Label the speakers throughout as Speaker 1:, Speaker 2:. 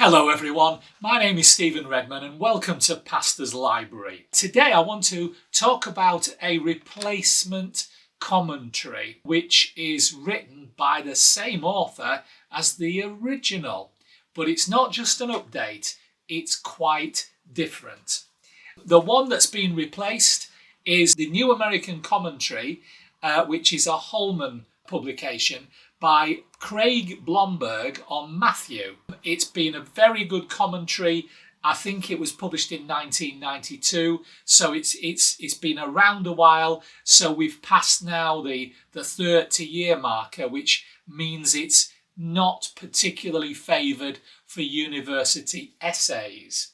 Speaker 1: Hello everyone, my name is Stephen Redman and welcome to Pastor's Library. Today I want to talk about a replacement commentary which is written by the same author as the original, but it's not just an update, it's quite different. The one that's been replaced is the New American Commentary, which is a Holman publication by Craig Blomberg on Matthew. It's been a very good commentary. I think it was published in 1992, so it's been around a while. So we've passed now the 30-year marker, which means it's not particularly favoured for university essays.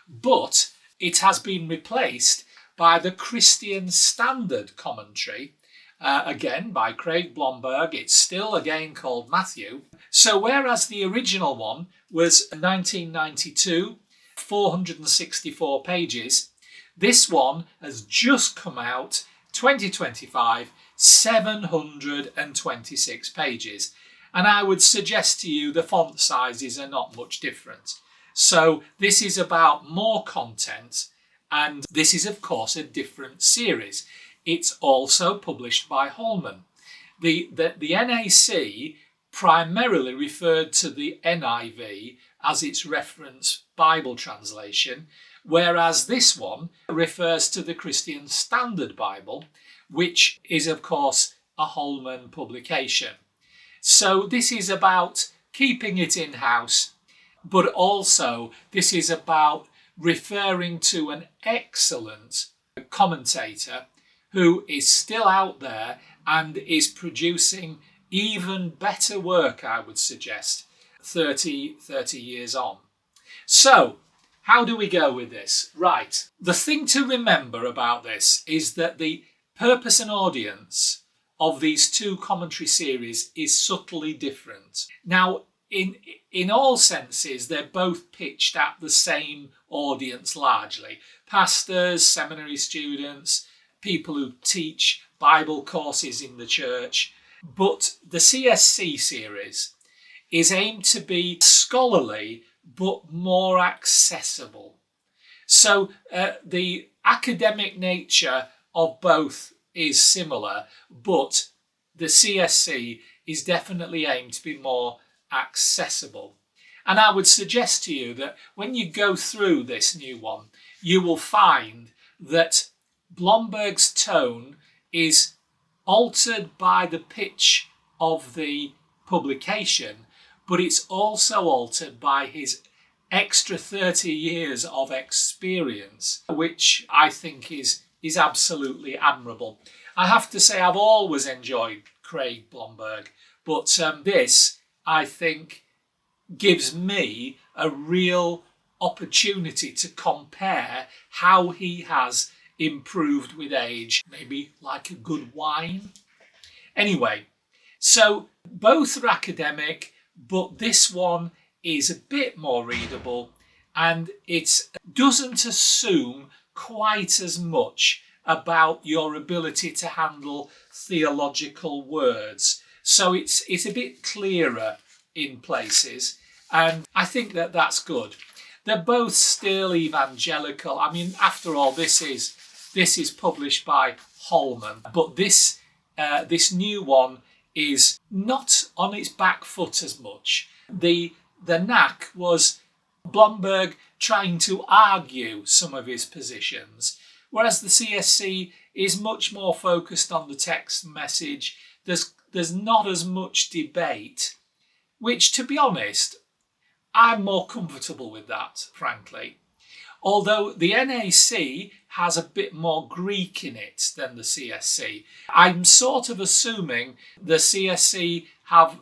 Speaker 1: But it has been replaced by the Christian Standard Commentary, again by Craig Blomberg. It's still again called Matthew. So whereas the original one was 1992, 464 pages, this one has just come out 2025, 726 pages. And I would suggest to you the font sizes are not much different. So this is about more content, and this is of course a different series. It's also published by Holman. The NAC primarily referred to the NIV as its reference Bible translation, whereas this one refers to the Christian Standard Bible, which is of course a Holman publication. So this is about keeping it in-house, but also this is about referring to an excellent commentator who is still out there and is producing even better work, I would suggest, 30 years on. So, how do we go with this? Right, the thing to remember about this is that the purpose and audience of these two commentary series is subtly different. Now, in all senses, they're both pitched at the same audience largely. Pastors, seminary students, people who teach Bible courses in the church. But the CSC series is aimed to be scholarly but more accessible. So the academic nature of both is similar, but the CSC is definitely aimed to be more accessible. And I would suggest to you that when you go through this new one, you will find that Blomberg's tone is altered by the pitch of the publication, but it's also altered by his extra 30 years of experience, which I think is absolutely admirable. I have to say I've always enjoyed Craig Blomberg, but this, I think, gives me a real opportunity to compare how he has improved with age, maybe like a good wine. Anyway, so both are academic, but this one is a bit more readable and it doesn't assume quite as much about your ability to handle theological words. So it's a bit clearer in places, and I think that that's good. They're both still evangelical. I mean, after all, this is published by Holman, but this new one is not on its back foot as much. The knack was Blomberg trying to argue some of his positions, whereas the CSC is much more focused on the text message. There's not as much debate, which, to be honest, I'm more comfortable with that, frankly. Although the NAC has a bit more Greek in it than the CSC. I'm sort of assuming the CSC have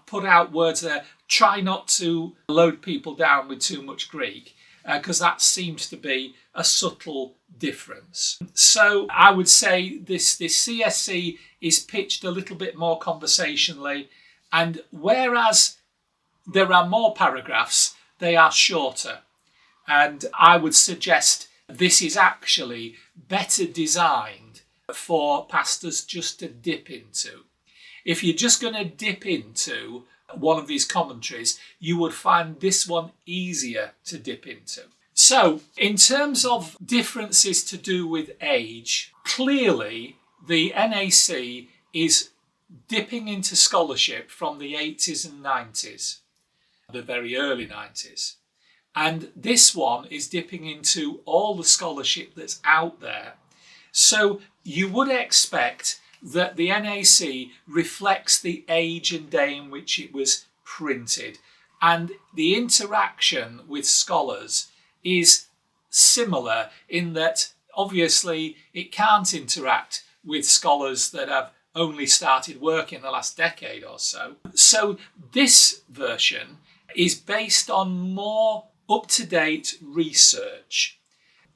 Speaker 1: put out words there, try not to load people down with too much Greek, because that seems to be a subtle difference. So I would say this CSC is pitched a little bit more conversationally, and whereas there are more paragraphs, they are shorter. And I would suggest this is actually better designed for pastors just to dip into. If you're just going to dip into one of these commentaries, you would find this one easier to dip into. So, in terms of differences to do with age, clearly the NAC is dipping into scholarship from the 80s and 90s, the very early 90s. And this one is dipping into all the scholarship that's out there. So you would expect that the NAC reflects the age and day in which it was printed. And the interaction with scholars is similar in that obviously it can't interact with scholars that have only started work in the last decade or so. So this version is based on more up-to-date research,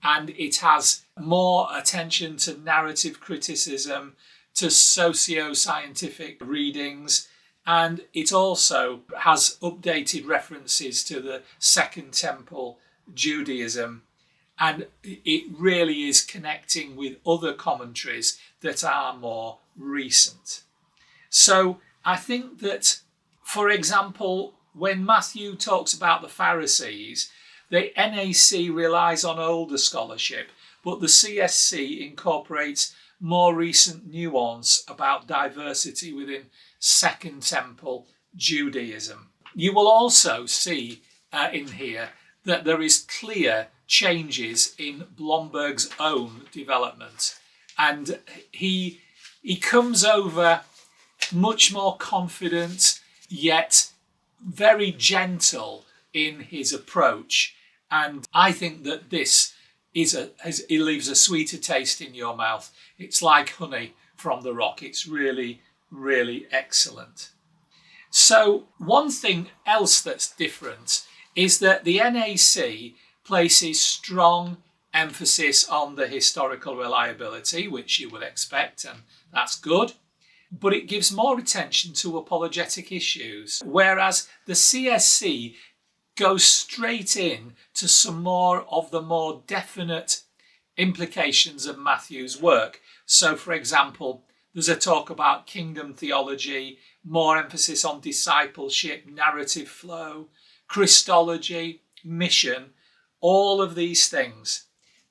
Speaker 1: and it has more attention to narrative criticism, to socio-scientific readings, and it also has updated references to the Second Temple Judaism, and it really is connecting with other commentaries that are more recent. So I think that, for example, when Matthew talks about the Pharisees, the NAC relies on older scholarship, but the CSC incorporates more recent nuance about diversity within Second Temple Judaism. You will also see in here that there is clear changes in Blomberg's own development, and he comes over much more confident, yet very gentle in his approach, and I think that this it leaves a sweeter taste in your mouth. It's like honey from the rock. It's really, really excellent. So one thing else that's different is that the NAC places strong emphasis on the historical reliability, which you would expect, and that's good. But it gives more attention to apologetic issues, whereas the CSC goes straight in to some more of the more definite implications of Matthew's work. So, for example, there's a talk about kingdom theology, more emphasis on discipleship, narrative flow, Christology, mission, all of these things.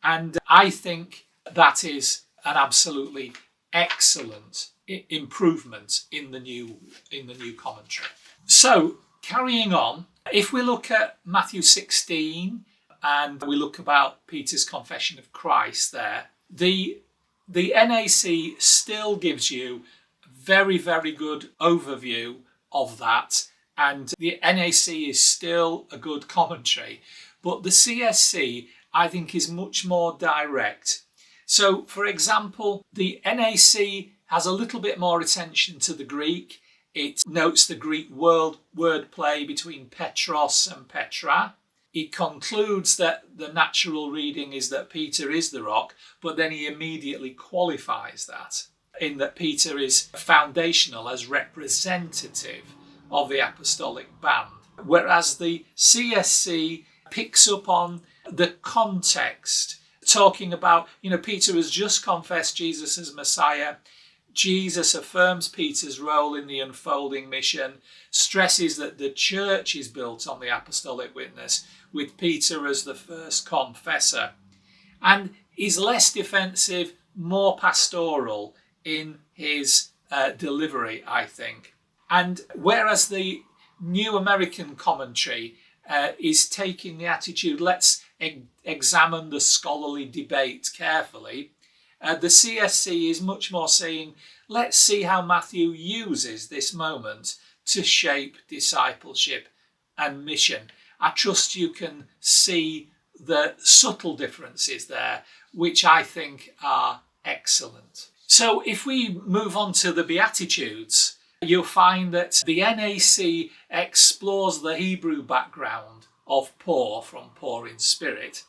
Speaker 1: And I think that is an absolutely excellent improvement in the new commentary. So, carrying on, if we look at Matthew 16 and we look about Peter's confession of Christ there, the NAC still gives you a very, very good overview of that, and the NAC is still a good commentary, but the CSC I think is much more direct. So, for example, the NAC has a little bit more attention to the Greek. It notes the Greek wordplay between Petros and Petra. It concludes that the natural reading is that Peter is the rock, but then he immediately qualifies that in that Peter is foundational as representative of the apostolic band. Whereas the CSC picks up on the context, talking about, Peter has just confessed Jesus as Messiah. Jesus affirms Peter's role in the unfolding mission, stresses that the church is built on the apostolic witness, with Peter as the first confessor, and is less defensive, more pastoral in his delivery, I think. And whereas the New American Commentary is taking the attitude, let's examine the scholarly debate carefully, the CSC is much more saying, let's see how Matthew uses this moment to shape discipleship and mission. I trust you can see the subtle differences there, which I think are excellent. So if we move on to the Beatitudes, you'll find that the NAC explores the Hebrew background of poor from poor in spirit,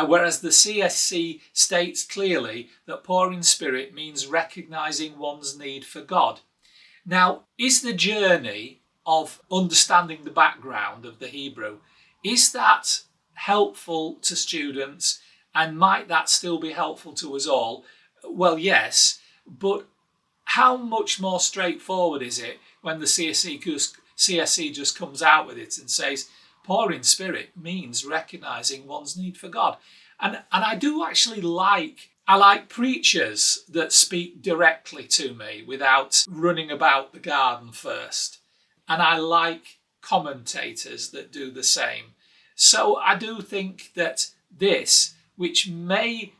Speaker 1: whereas the CSC states clearly that poor in spirit means recognising one's need for God. Now, is the journey of understanding the background of the Hebrew, is that helpful to students, and might that still be helpful to us all? Well, yes, but how much more straightforward is it when the CSC CSE just comes out with it and says, poor in spirit means recognising one's need for God. And I do actually I like preachers that speak directly to me without running about the garden first. And I like commentators that do the same. So I do think that this, which may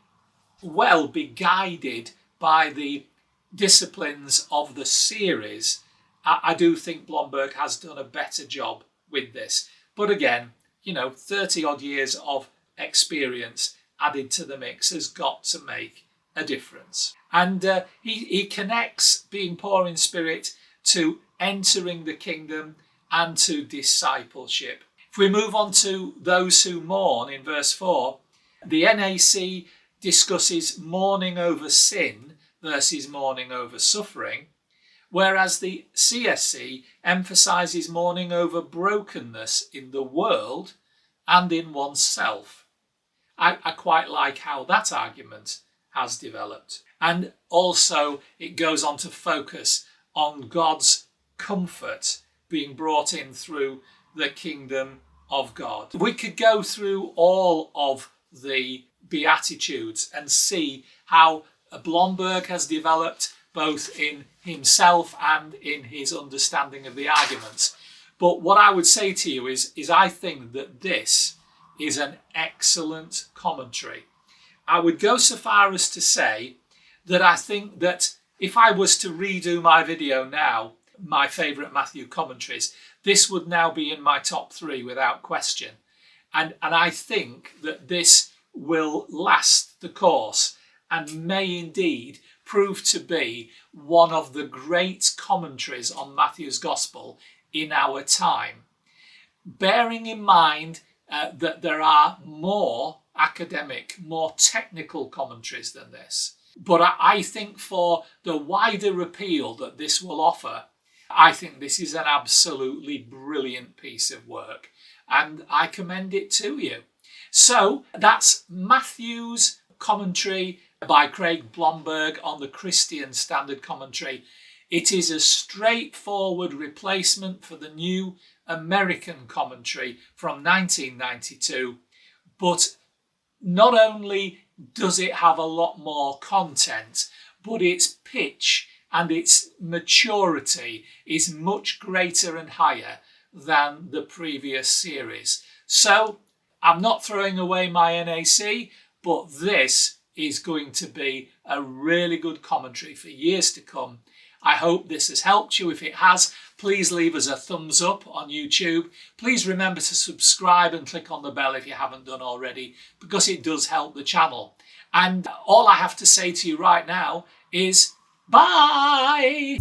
Speaker 1: well be guided by the disciplines of the series, I do think Blomberg has done a better job with this. But again, 30 odd years of experience added to the mix has got to make a difference. And he connects being poor in spirit to entering the kingdom and to discipleship. If we move on to those who mourn in verse 4, the NAC discusses mourning over sin versus mourning over suffering, whereas the CSC emphasises mourning over brokenness in the world and in oneself. I quite like how that argument has developed. And also it goes on to focus on God's comfort being brought in through the kingdom of God. We could go through all of the beatitudes and see how Blomberg has developed both in himself and in his understanding of the arguments. But what I would say to you is I think that this is an excellent commentary. I would go so far as to say that I think that if I was to redo my video now, my favourite Matthew commentaries, this would now be in my top 3 without question. And I think that this will last the course and may indeed prove to be one of the great commentaries on Matthew's Gospel in our time. Bearing in mind that there are more academic, more technical commentaries than this. But I think for the wider appeal that this will offer, I think this is an absolutely brilliant piece of work, and I commend it to you. So that's Matthew's commentary by Craig Blomberg on the Christian Standard Commentary. It is a straightforward replacement for the New American Commentary from 1992, but not only does it have a lot more content, but its pitch and its maturity is much greater and higher than the previous series. So I'm not throwing away my NAC, but this is going to be a really good commentary for years to come. I hope this has helped you. If it has, please leave us a thumbs up on YouTube. Please remember to subscribe and click on the bell if you haven't done already, because it does help the channel. And all I have to say to you right now is bye!